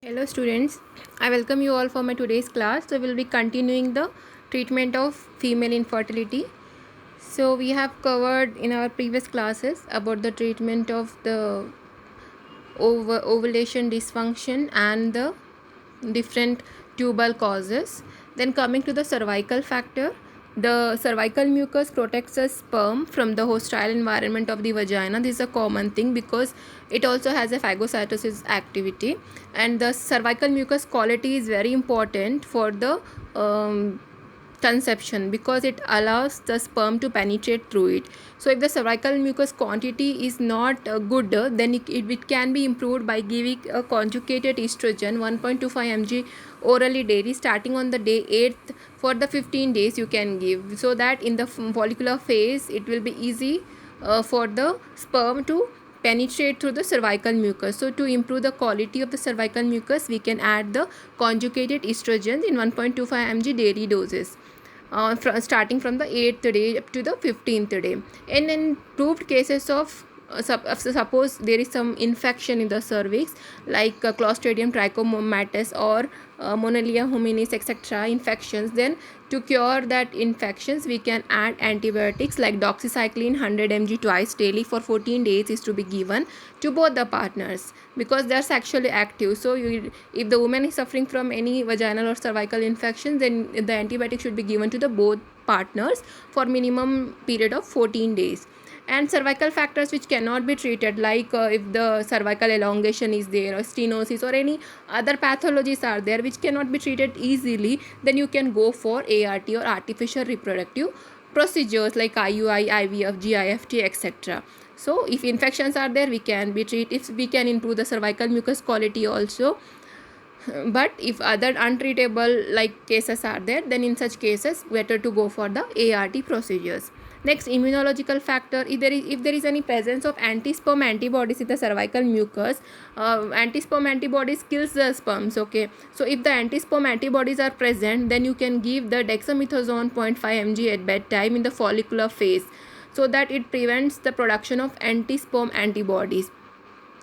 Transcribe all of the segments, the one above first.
Hello students, I welcome you all for my today's class. So we'll be continuing the treatment of female infertility. So we have covered in our previous classes about the treatment of the ovulation dysfunction and the different tubal causes. Then coming to the cervical factor, the cervical mucus protects the sperm from the hostile environment of the vagina. This is a common thing because it also has a phagocytosis activity, and the cervical mucus quality is very important for the conception because it allows the sperm to penetrate through it. So if the cervical mucus quantity is not good, then it can be improved by giving a conjugated estrogen 1.25 mg orally daily starting on the day 8th for the 15 days you can give, so that in the follicular phase it will be easy for the sperm to penetrate through the cervical mucus. So to improve the quality of the cervical mucus, we can add the conjugated estrogens in 1.25 mg daily doses, starting from the 8th day up to the 15th day. In improved cases of suppose there is some infection in the cervix like Clostridium trichomonatis or Monella hominis etc. infections, then to cure that infections we can add antibiotics like doxycycline 100 mg twice daily for 14 days is to be given to both the partners because they are sexually active. So if the woman is suffering from any vaginal or cervical infection, then the antibiotic should be given to the both partners for minimum period of 14 days. And cervical factors which cannot be treated, like if the cervical elongation is there or stenosis or any other pathologies are there which cannot be treated easily, then you can go for ART or artificial reproductive procedures like IUI, IVF, GIFT etc. So if infections are there, we can be treated. If we can improve the cervical mucus quality also, but if other untreatable like cases are there, then in such cases better to go for the ART procedures. Next, immunological factor. If there is any presence of anti-sperm antibodies in the cervical mucus, anti-sperm antibodies kills the sperms. Okay, so if the anti-sperm antibodies are present, then you can give the dexamethasone 0.5 mg at bedtime in the follicular phase, so that it prevents the production of anti-sperm antibodies.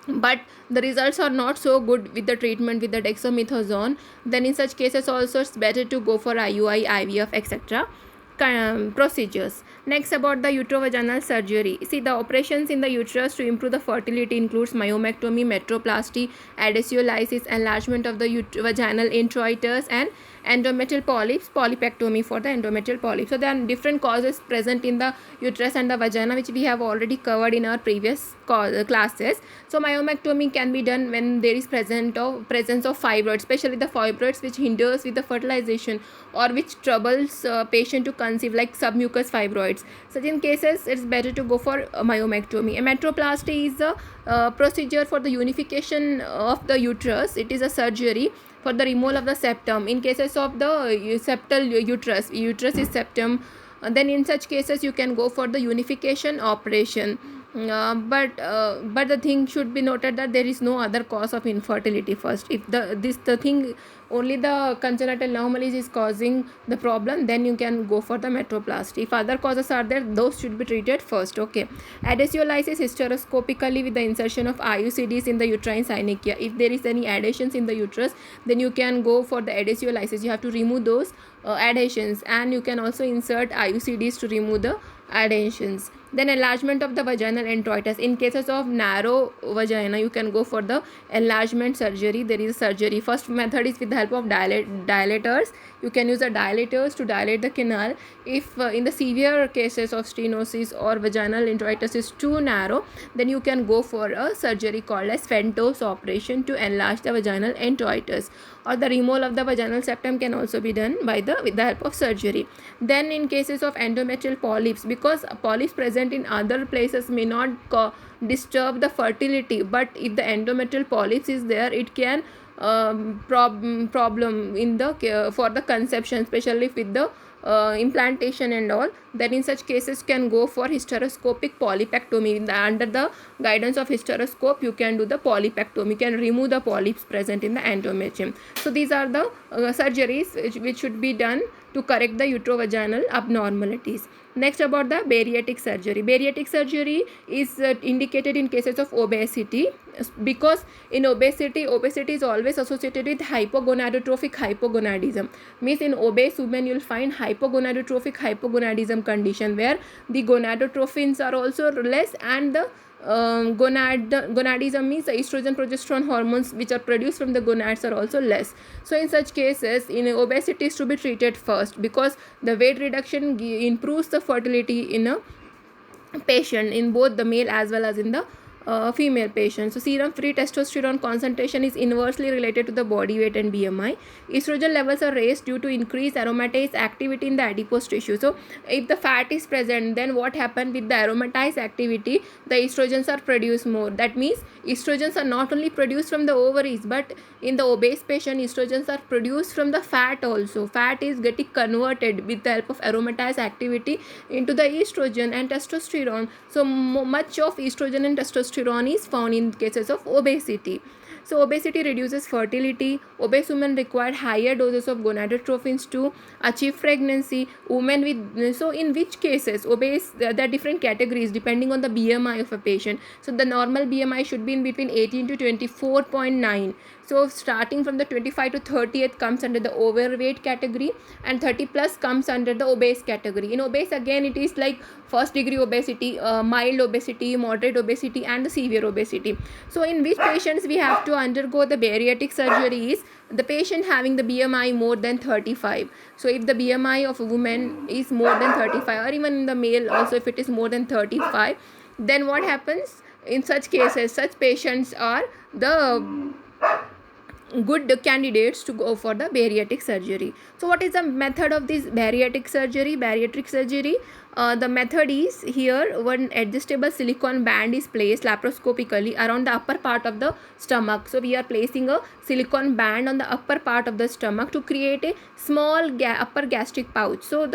But the results are not so good with the treatment with the dexamethasone, then in such cases also it's better to go for IUI, IVF etc. Procedures. Next, about the uterovaginal surgery. See, the operations in the uterus to improve the fertility includes myomectomy, metroplasty, adessiolysis, enlargement of the vaginal introitus, and endometrial polyps, polypectomy for the endometrial polyps. So there are different causes present in the uterus and the vagina which we have already covered in our previous classes. So myomectomy can be done when there is presence of fibroids, especially the fibroids which hinders with the fertilization or which troubles patient to conceive, like submucous fibroids. Such in cases it's better to go for myomectomy. A metroplasty is a procedure for the unification of the uterus. It is a surgery for the removal of the septum. In cases of the septal uterus is septum, then in such cases you can go for the unification operation. But the thing should be noted that there is no other cause of infertility first. If the thing only the congenital anomalies is causing the problem, then you can go for the metroplasty. If other causes are there, those should be treated first. Okay, adessiolysis hysteroscopically with the insertion of IUCDs in the uterine synechia. If there is any adhesions in the uterus, then you can go for the adessiolysis. You have to remove those adhesions, and you can also insert IUCDs to remove the adhesions. Then enlargement of the vaginal introitus. In cases of narrow vagina, you can go for the enlargement surgery. There is a surgery. First method is with the help of dilators. You can use the dilators to dilate the canal. If in the severe cases of stenosis or vaginal introitus is too narrow, then you can go for a surgery called as Fentos operation to enlarge the vaginal introitus. Or the removal of the vaginal septum can also be done with the help of surgery. Then in cases of endometrial polyps, because polyps present in other places may not disturb the fertility, but if the endometrial polyps is there, it can problem in the for the conception, especially with the implantation and all. then in such cases can go for hysteroscopic polypectomy. Under the guidance of hysteroscope, you can do the polypectomy, you can remove the polyps present in the endometrium. So these are the surgeries which should be done to correct the uterovaginal abnormalities. Next, about the bariatric surgery. Bariatric surgery is indicated in cases of obesity, because in obesity is always associated with hypogonadotrophic hypogonadism. Means in obese women you will find hypogonadotrophic hypogonadism condition, where the gonadotrophins are also less, and the gonadism means the estrogen progesterone hormones which are produced from the gonads are also less. So in such cases, in obesity is to be treated first, because the weight reduction improves the fertility in a patient, in both the male as well as in the female patients. So serum free testosterone concentration is inversely related to the body weight and BMI. Estrogen levels are raised due to increased aromatase activity in the adipose tissue. So if the fat is present, then what happens with the aromatase activity? The estrogens are produced more. That means estrogens are not only produced from the ovaries, but in the obese patient, estrogens are produced from the fat also. Fat is getting converted with the help of aromatase activity into the estrogen and testosterone. So much of estrogen and testosterone is found in cases of obesity. So obesity reduces fertility. Obese women require higher doses of gonadotrophins to achieve pregnancy. Women with, so in which cases obese, there are different categories depending on the BMI of a patient. So the normal BMI should be in between 18 to 24.9. So starting from the 25 to 30th comes under the overweight category, and 30 plus comes under the obese category. In obese, again it is like first degree obesity, mild obesity, moderate obesity, and the severe obesity. So in which patients we have to undergo the bariatric surgery is the patient having the BMI more than 35. So if the BMI of a woman is more than 35, or even in the male also if it is more than 35, then what happens in such cases? Such patients are the good candidates to go for the bariatric surgery. So what is the method of this bariatric surgery? The method is, here one adjustable silicone band is placed laparoscopically around the upper part of the stomach. So we are placing a silicone band on the upper part of the stomach to create a small upper gastric pouch. So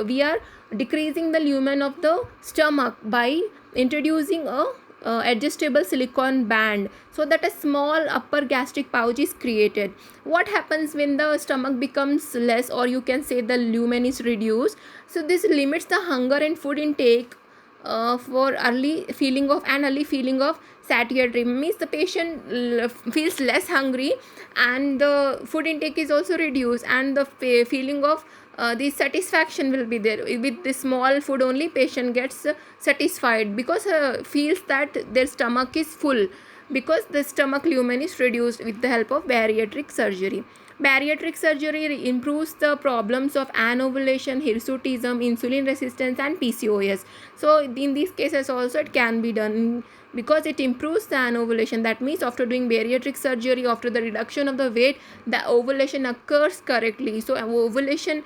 we are decreasing the lumen of the stomach by introducing a adjustable silicone band, so that a small upper gastric pouch is created. What happens when the stomach becomes less, or you can say the lumen is reduced? So this limits the hunger and food intake for early feeling of satiety. Means the patient feels less hungry, and the food intake is also reduced, and the feeling of the satisfaction will be there. With the small food only, patient gets satisfied, because feels that their stomach is full, because the stomach lumen is reduced with the help of bariatric surgery. Bariatric surgery improves the problems of anovulation, hirsutism, insulin resistance, and PCOS. So in these cases also it can be done, because it improves the anovulation. That means after doing bariatric surgery, after the reduction of the weight, the ovulation occurs correctly. So ovulation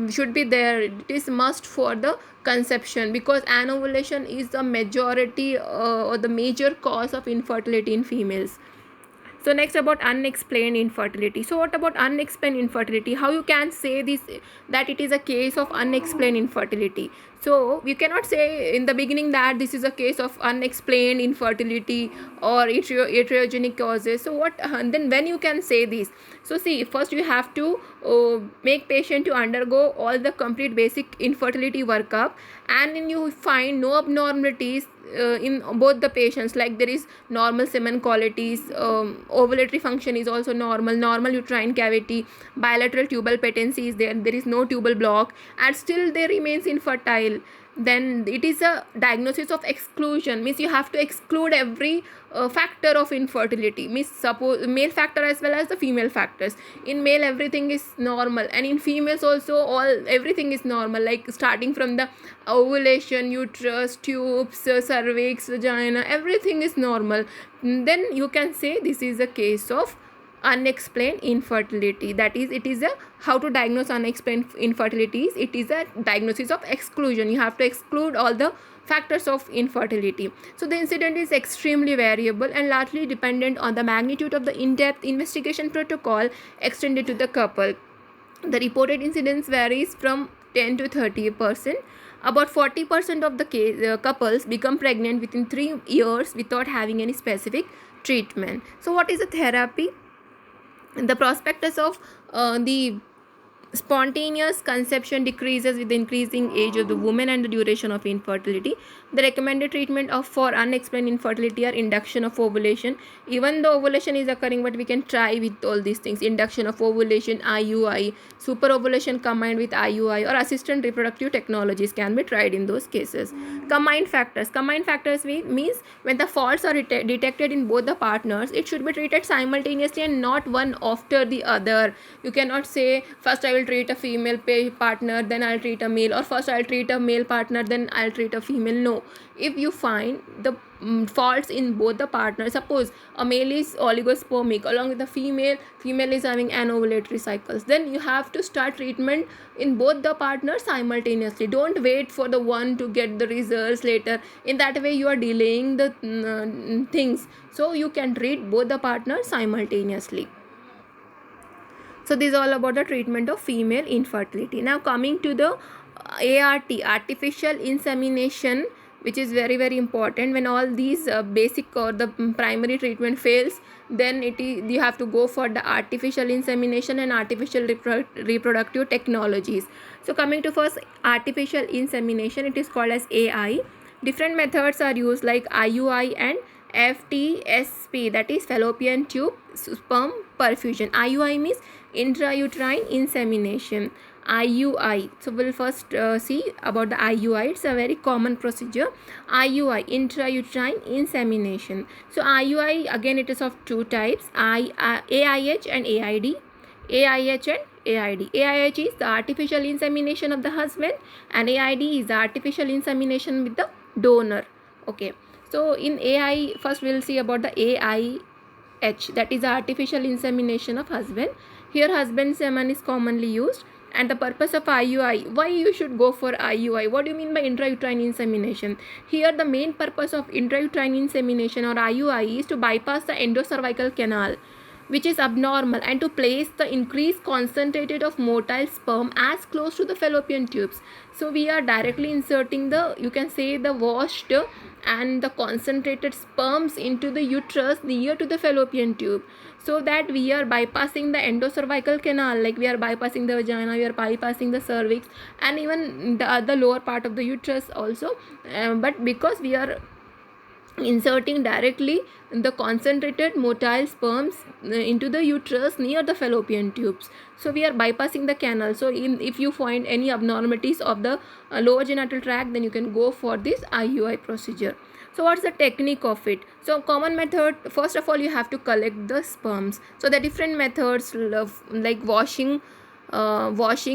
should be there. It is must for the conception, because anovulation is the majority or the major cause of infertility in females. So next, about unexplained infertility. So what about unexplained infertility? How you can say this, that it is a case of unexplained infertility? So you cannot say in the beginning that this is a case of unexplained infertility or iatrogenic causes. So what then when you can say this? So see, first you have to make patient to undergo all the complete basic infertility workup, and then you find no abnormalities in both the patients, like there is normal semen qualities, ovulatory function is also normal uterine cavity, bilateral tubal patency is there is no tubal block, and still they remains infertile. Then it is a diagnosis of exclusion. Means you have to exclude every factor of infertility. Means suppose male factor as well as the female factors. In male everything is normal, and in females also everything is normal, like starting from the ovulation, uterus, tubes, cervix, vagina, everything is normal. Then you can say this is a case of unexplained infertility. That is, it is a how to diagnose unexplained infertility. It is a diagnosis of exclusion. You have to exclude all the factors of infertility. So the incident is extremely variable and largely dependent on the magnitude of the in-depth investigation protocol extended to the couple. The reported incidence varies from 10 to 30%. About 40% of the couples become pregnant within 3 years without having any specific treatment. So what is the therapy? The prospectus of the spontaneous conception decreases with the increasing age of the woman and the duration of infertility. The recommended treatment of for unexplained infertility are induction of ovulation. Even though ovulation is occurring, but we can try with all these things: induction of ovulation, IUI, super ovulation combined with IUI, or assistant reproductive technologies can be tried in those cases. Combined factors means when the faults are detected in both the partners, it should be treated simultaneously and not one after the other. You cannot say first I will treat a female partner, then I'll treat a male, or first I'll treat a male partner, then I'll treat a female. No. If you find the faults in both the partners, suppose a male is oligospermic along with the female is having anovulatory cycles, then you have to start treatment in both the partners simultaneously. Don't wait for the one to get the results later. In that way you are delaying the things. So you can treat both the partners simultaneously. So this is all about the treatment of female infertility. Now coming to the ART, artificial insemination, which is very very important. When all these basic or the primary treatment fails, then you have to go for the artificial insemination and artificial reproductive technologies. So coming to first artificial insemination, it is called as AI. Different methods are used like IUI and FTSP, that is fallopian tube sperm perfusion. IUI means intrauterine insemination. IUI, so we'll first see about the IUI. It's a very common procedure. IUI, intrauterine insemination. So IUI, again it is of two types, AIH and AID. AIH and AID. AIH is the artificial insemination of the husband, and AID is the artificial insemination with the donor. Okay, so in AI, first we'll see about the AIH, that is the artificial insemination of husband. Here husband semen is commonly used. And the purpose of IUI, why you should go for IUI? What do you mean by intrauterine insemination? Here the main purpose of intrauterine insemination or IUI is to bypass the endocervical canal, which is abnormal, and to place the increased concentrated of motile sperm as close to the fallopian tubes. So we are directly inserting the, you can say, the washed and the concentrated sperms into the uterus near to the fallopian tube, so that we are bypassing the endocervical canal, like we are bypassing the vagina, we are bypassing the cervix, and even the other lower part of the uterus also. But because we are inserting directly the concentrated motile sperms into the uterus near the fallopian tubes, so we are bypassing the canal. So if you find any abnormalities of the lower genital tract, then you can go for this IUI procedure. So what's the technique of it? So common method, first of all you have to collect the sperms. So the different methods like washing,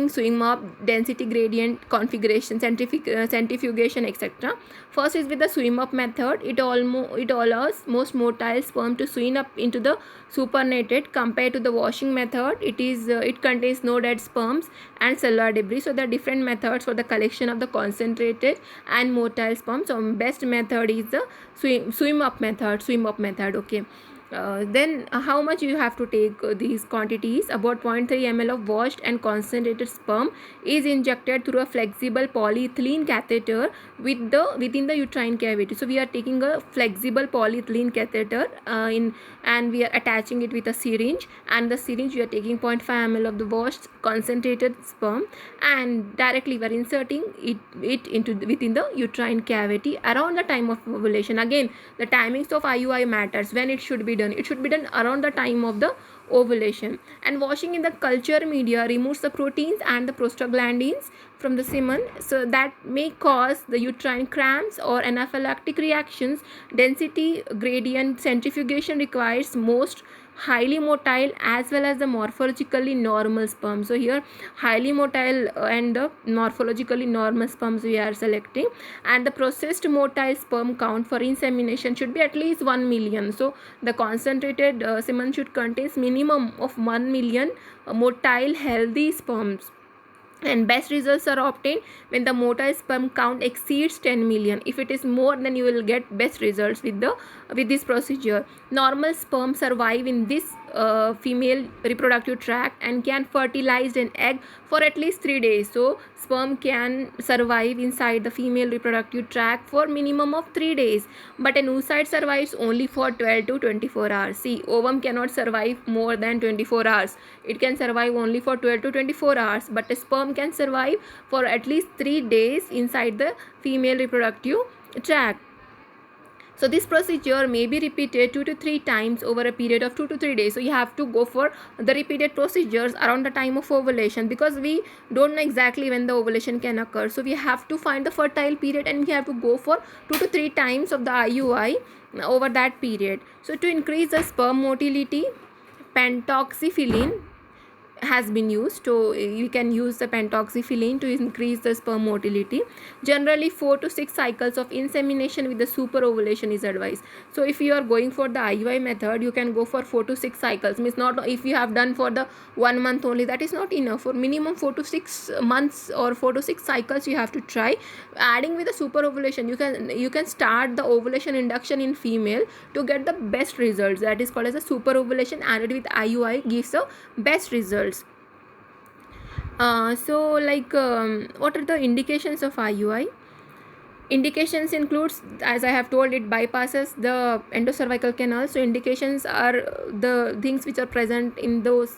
swim up, density gradient, configuration, centrifugation, etc. First is with the swim up method. It allows most motile sperm to swim up into the supernatant. Compared to the washing method, it contains no dead sperms and cellular debris. So there are different methods for the collection of the concentrated and motile sperm. So best method is the swim up method. Okay. Then how much you have to take these quantities? About 0.3 ml of washed and concentrated sperm is injected through a flexible polyethylene catheter within the uterine cavity. So we are taking a flexible polyethylene catheter and we are attaching it with a syringe, and the syringe we are taking 0.5 ml of the washed concentrated sperm, and directly we are inserting it into within the uterine cavity around the time of ovulation. Again, the timings of IUI matters. When it should be done, it should be done around the time of the ovulation. And washing in the culture media removes the proteins and the prostaglandins from the semen, so that may cause the uterine cramps or anaphylactic reactions. Density gradient centrifugation requires most highly motile as well as the morphologically normal sperm. So here highly motile and the morphologically normal sperms we are selecting, and the processed motile sperm count for insemination should be at least 1 million. So the concentrated semen should contain minimum of 1 million motile healthy sperms, and best results are obtained when the motile sperm count exceeds 10 million. If it is more, then you will get best results with this procedure. Normal sperm survive in this female reproductive tract and can fertilize an egg for at least 3 days. So sperm can survive inside the female reproductive tract for minimum of 3 days, but an oocyte survives only for 12 to 24 hours. See, ovum cannot survive more than 24 hours. It can survive only for 12 to 24 hours, but a sperm can survive for at least 3 days inside the female reproductive tract. So this procedure may be repeated 2 to 3 times over a period of 2 to 3 days. So you have to go for the repeated procedures around the time of ovulation, because we don't know exactly when the ovulation can occur. So we have to find the fertile period and we have to go for 2 to 3 times of the IUI over that period. So to increase the sperm motility, pentoxifylline has been used. So you can use the pentoxifylline to increase the sperm motility. Generally 4 to 6 cycles of insemination with the super ovulation is advised. So if you are going for the IUI method, you can go for 4 to 6 cycles. Means not if you have done for the 1 month only, that is not enough. For minimum 4 to 6 months or 4 to 6 cycles you have to try. Adding with the super ovulation, you can start the ovulation induction in female to get the best results. That is called as a super ovulation. Added with IUI gives the best results. What are the indications of IUI? Indications includes, as I have told, it bypasses the endocervical canal. So indications are the things which are present in those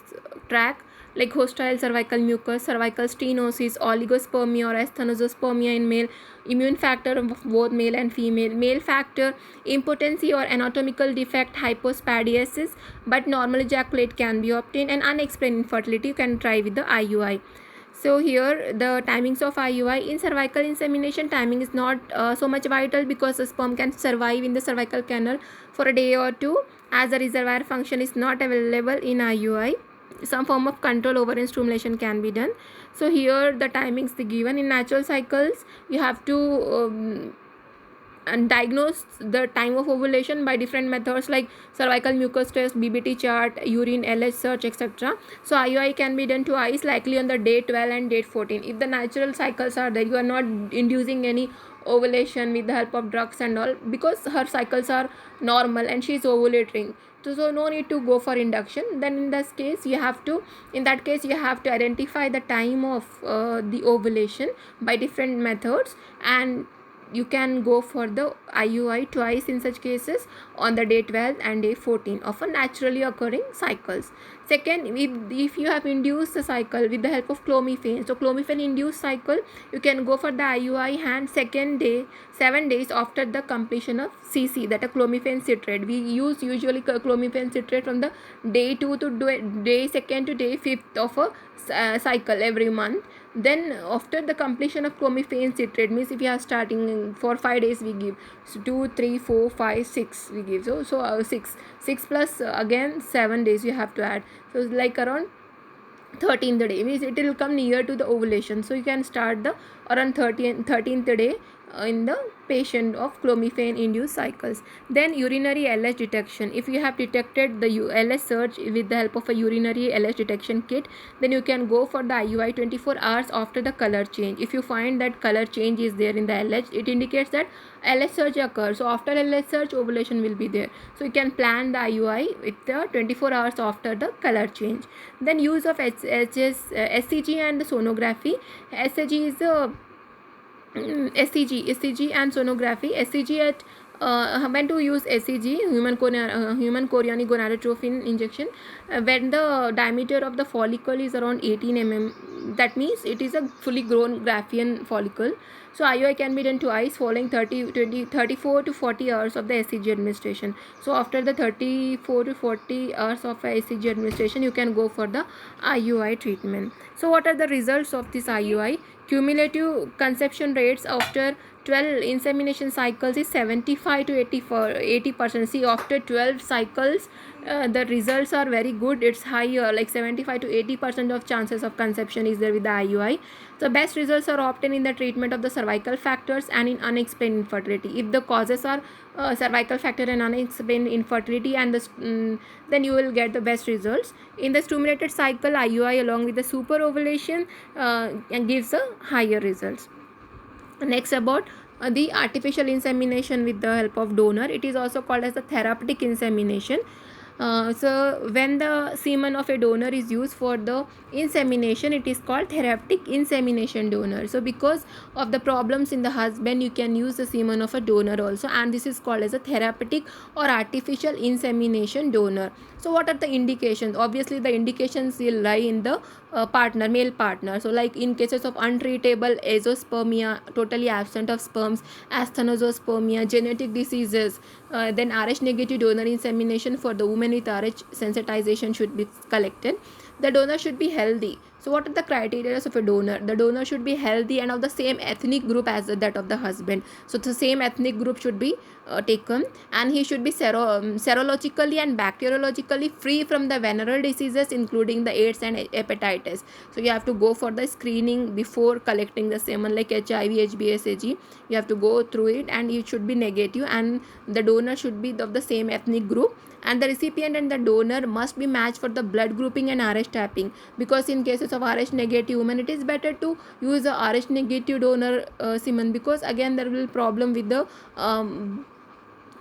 tract, like hostile cervical mucus, cervical stenosis, oligospermia or asthenospermia in male, immune factor of both male and female, male factor, impotency or anatomical defect, hypospadiasis, but normal ejaculate can be obtained, and unexplained infertility you can try with the IUI. So here the timings of IUI in cervical insemination, timing is not so much vital, because the sperm can survive in the cervical canal for a day or two, as the reservoir function is not available in IUI. Some form of control over stimulation can be done. So here the timings they given in natural cycles. You have to and diagnose the time of ovulation by different methods like cervical mucus test, BBT chart, urine, LH search, etc. So IUI can be done twice, likely on the day 12 and day 14. If the natural cycles are there, you are not inducing any ovulation with the help of drugs and all, because her cycles are normal and she is ovulating. So no need to go for induction. Then in that case you have to identify the time of the ovulation by different methods, and you can go for the IUI twice in such cases on the day 12 and day 14 of a naturally occurring cycles. Second, if you have induced the cycle with the help of clomiphene, so clomiphene induced cycle, you can go for the IUI and second day, 7 days after the completion of CC, that a clomiphene citrate. We use usually clomiphene citrate from the day 2 to day 2nd to day 5th of a cycle every month. Then after the completion of clomiphene citrate, means if you are starting for 5 days we give, so 2 3 4 5 6 we give, so 6 plus again 7 days you have to add, so it's like around 13th day, means it will come near to the ovulation. So you can start the around 13th day in the patient of clomiphene induced cycles. Then urinary LH detection. If you have detected the LH search with the help of a urinary LH detection kit, then you can go for the IUI 24 hours after the color change. If you find that color change is there in the LH, it indicates that LH surge occurs. So after LH surge, ovulation will be there. So you can plan the IUI with the 24 hours after the color change. Then use of SCG and the sonography. SCG is a SCG and sonography. SCG at when to use SCG, human chorionic gonadotropin injection, when the diameter of the follicle is around 18 mm, that means it is a fully grown Graafian follicle. So IUI can be done twice following 34 to 40 hours of the SCG administration. So after the 34 to 40 hours of SCG administration, you can go for the IUI treatment. So what are the results of this IUI? Cumulative conception rates after 12 insemination cycles is 75 to 80%. See, after 12 cycles the results are very good. It's higher, like 75 to 80% of chances of conception is there with the IUI. So best results are obtained in the treatment of the cervical factors and in unexplained infertility. If the causes are cervical factor and unexplained infertility, and then you will get the best results. In the stimulated cycle, IUI along with the super ovulation gives a higher results. Next, about the artificial insemination with the help of donor. It is also called as the therapeutic insemination. So when the semen of a donor is used for the insemination, it is called therapeutic insemination donor. So because of the problems in the husband, you can use the semen of a donor also, and this is called as a therapeutic or artificial insemination donor. So what are the indications? Obviously the indications will lie in the male partner. So like in cases of untreatable azoospermia, totally absent of sperms, asthenospermia, genetic diseases, then Rh negative donor insemination for the women with Rh sensitization should be collected. The donor should be healthy. So what are the criteria of a donor? The donor should be healthy and of the same ethnic group as that of the husband. So the same ethnic group should be taken, and he should be serologically and bacteriologically free from the venereal diseases including the AIDS and hepatitis. So you have to go for the screening before collecting the semen, like HIV, HBsAg. You have to go through it, and it should be negative, and the donor should be of the same ethnic group, and the recipient and the donor must be matched for the blood grouping and Rh typing, because in cases of Rh negative women, it is better to use a Rh negative donor semen, because again there will be problem with the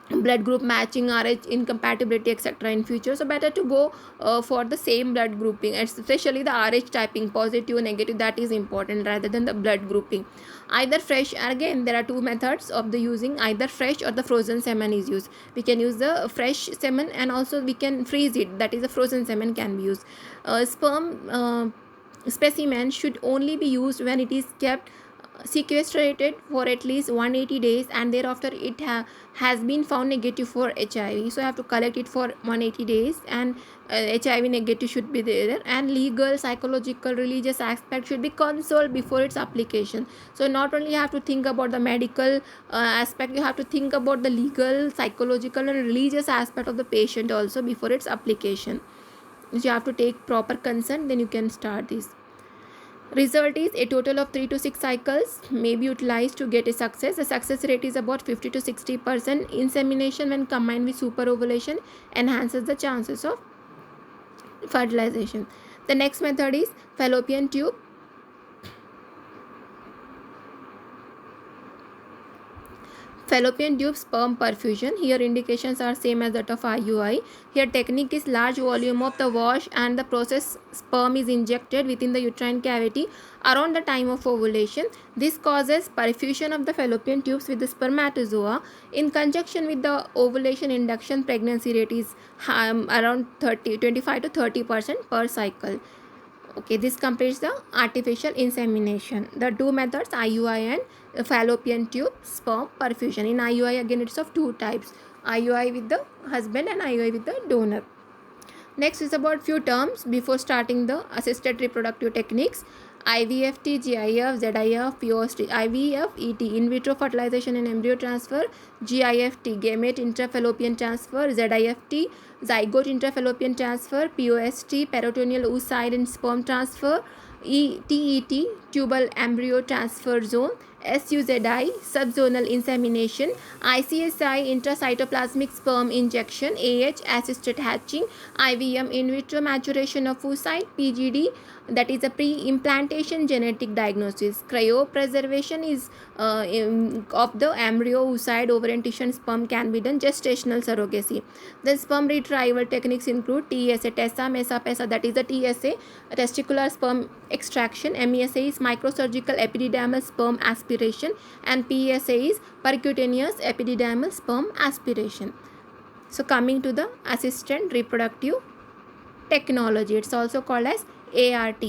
blood group matching, Rh incompatibility, etc. in future. So better to go for the same blood grouping, especially the Rh typing, positive, negative, that is important rather than the blood grouping. Either fresh, again there are two methods of the using, either fresh or the frozen semen is used. We can use the fresh semen, and also we can freeze it, that is the frozen semen can be used. Sperm specimen should only be used when it is kept sequestrated for at least 180 days, and thereafter it has been found negative for HIV. So I have to collect it for 180 days, and HIV negative should be there, and legal, psychological, religious aspect should be consoled before its application. So not only you have to think about the medical aspect, you have to think about the legal, psychological and religious aspect of the patient also before its application. So you have to take proper consent, then you can start this. Result is a total of 3 to 6 cycles may be utilized to get a success. The success rate is about 50 to 60%. Insemination when combined with superovulation enhances the chances of fertilization. The next method is fallopian tube. Fallopian tube sperm perfusion. Here indications are same as that of IUI. Here technique is large volume of the wash and the processed sperm is injected within the uterine cavity around the time of ovulation. This causes perfusion of the fallopian tubes with the spermatozoa. In conjunction with the ovulation induction, pregnancy rate is around 25 to 30% per cycle. Okay, this completes the artificial insemination. The two methods, IUI and fallopian tube sperm perfusion. In IUI, again it's of two types, IUI with the husband and IUI with the donor. Next is about few terms before starting the assisted reproductive techniques. IVFT, GIF, ZIF, POST, IVF, ET, in vitro fertilization and embryo transfer, GIFT, gamete intrafallopian transfer, ZIFT, zygote intrafallopian transfer, POST, peritoneal oocyte and sperm transfer, TET, tubal embryo transfer zone, SUZI, subzonal insemination, ICSI, intracytoplasmic sperm injection, AH, assisted hatching, IVM, in vitro maturation of oocyte, PGD, that is a pre-implantation genetic diagnosis. Cryopreservation is of the embryo, oocyte, ovarian tissue and sperm can be done. Gestational surrogacy. The sperm retrieval techniques include TSA, TESA, MESA, PESA, that is the TSA, testicular sperm extraction, MESA is microsurgical epididymal sperm aspiration, and PSA is percutaneous epididymal sperm aspiration. So coming to the assisted reproductive technology, it's also called as ART.